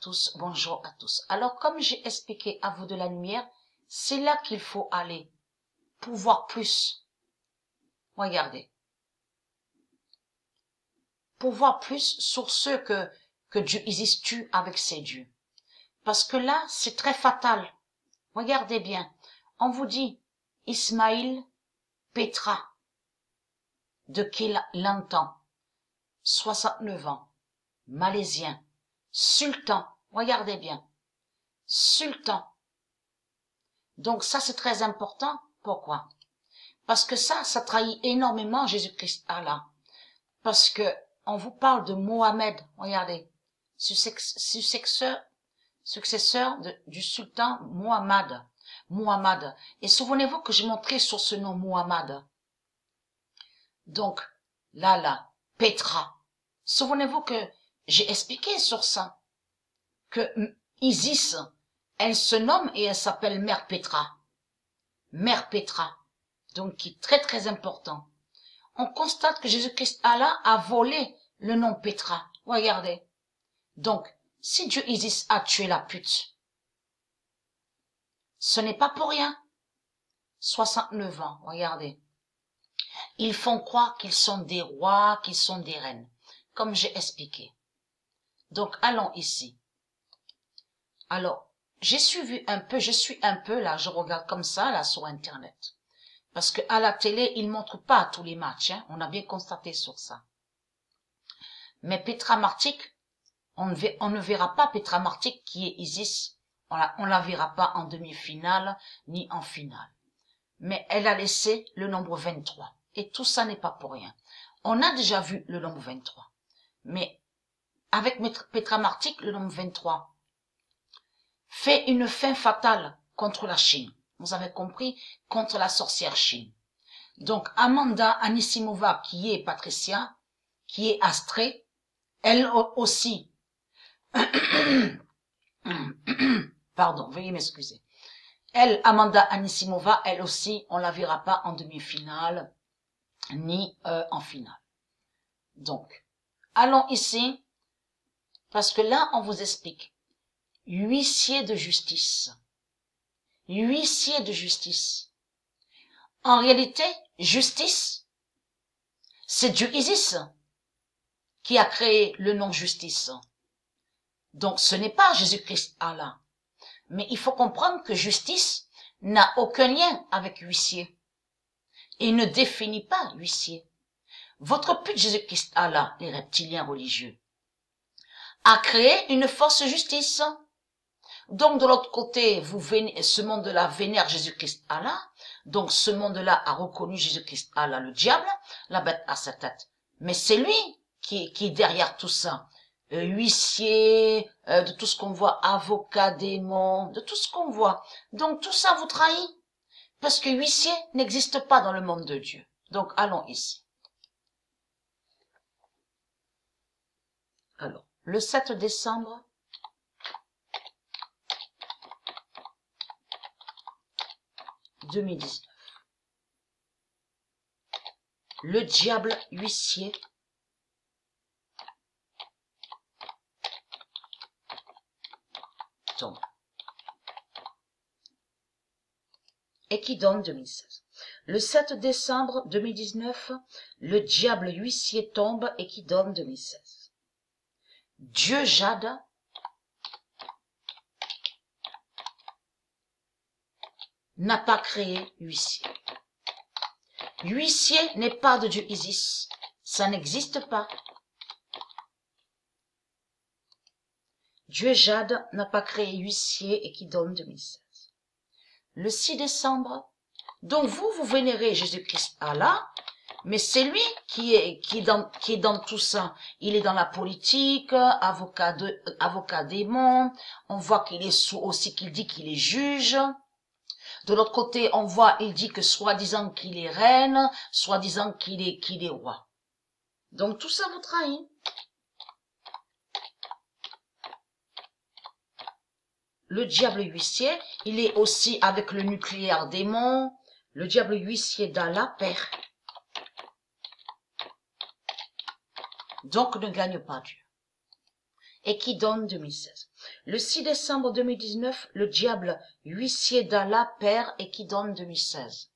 tous, bonjour à tous. Alors, comme j'ai expliqué à vous de la lumière, c'est là qu'il faut aller pour voir plus. Regardez. Pour voir plus sur ce que Dieu Isis tue avec ses dieux. Parce que là, c'est très fatal. Regardez bien. On vous dit Ismaïl Petra, de qui l'entend, 69 ans, malaisien, sultan, regardez bien, sultan. Donc ça, c'est très important. Pourquoi? Parce que ça trahit énormément Jésus-Christ Allah. Parce que on vous parle de Mohamed, regardez, successeur du sultan Muhammad. Et souvenez-vous que j'ai montré sur ce nom Muhammad. Donc, là, Petra. Souvenez-vous que j'ai expliqué sur ça, que Isis, elle se nomme et elle s'appelle Mère Petra. Mère Petra. Donc, qui est très très important. On constate que Jésus-Christ Allah a volé le nom Petra. Regardez. Donc, si Dieu Isis a tué la pute, ce n'est pas pour rien. 69 ans, regardez. Ils font croire qu'ils sont des rois, qu'ils sont des reines, comme j'ai expliqué. Donc, allons ici. Alors, je suis un peu, là, je regarde comme ça, là, sur Internet. Parce que à la télé, ils montrent pas tous les matchs, hein. On a bien constaté sur ça. Mais Petra Martik, on ne verra pas Petra Martik qui est Isis. On la verra pas en demi-finale, ni en finale. Mais elle a laissé le nombre 23. Et tout ça n'est pas pour rien. On a déjà vu le nombre 23. Mais avec Petra Martik, le nombre 23 fait une fin fatale contre la Chine. Vous avez compris? Contre la sorcière Chine. Donc, Amanda Anisimova, qui est Patricia, qui est Astrée, elle aussi, pardon, veuillez m'excuser. Elle, Amanda Anisimova, elle aussi, on la verra pas en demi-finale, ni en finale. Donc, allons ici, parce que là, on vous explique. Huissier de justice. Huissier de justice. En réalité, justice, c'est Dieu Isis qui a créé le nom justice. Donc, ce n'est pas Jésus-Christ Allah. Mais il faut comprendre que justice n'a aucun lien avec huissier. Et ne définit pas huissier. Votre pute Jésus-Christ Allah, les reptiliens religieux, a créé une fausse justice. Donc, de l'autre côté, ce monde-là vénère Jésus-Christ Allah. Donc, ce monde-là a reconnu Jésus-Christ Allah, le diable, la bête à sa tête. Mais c'est lui qui est derrière tout ça. Huissier, de tout ce qu'on voit, avocat, démon, de tout ce qu'on voit. Donc, tout ça vous trahit. Parce que huissier n'existe pas dans le monde de Dieu. Donc, allons ici. Alors, le 7 décembre, « 2019. Le diable huissier tombe. Et qui donne 2016. Le 7 décembre 2019, le diable huissier tombe et qui donne 2016. Dieu Jade n'a pas créé huissier. Huissier n'est pas de Dieu Isis. Ça n'existe pas. Dieu Jade n'a pas créé huissier et qui donne 2016. Le 6 décembre, donc vous vénérez Jésus-Christ Allah, mais c'est lui qui est dans tout ça. Il est dans la politique, avocat démon. On voit qu'il est aussi qu'il dit qu'il est juge. De l'autre côté, on voit, il dit que soi-disant qu'il est reine, soi-disant qu'il est roi. Donc tout ça vous trahit. Le diable huissier, il est aussi avec le nucléaire démon. Le diable huissier d'Allah perd. Donc ne gagne pas Dieu. Equidon 2016. Le 6 décembre 2019, le diable huissier d'Allah perd Equidon 2016.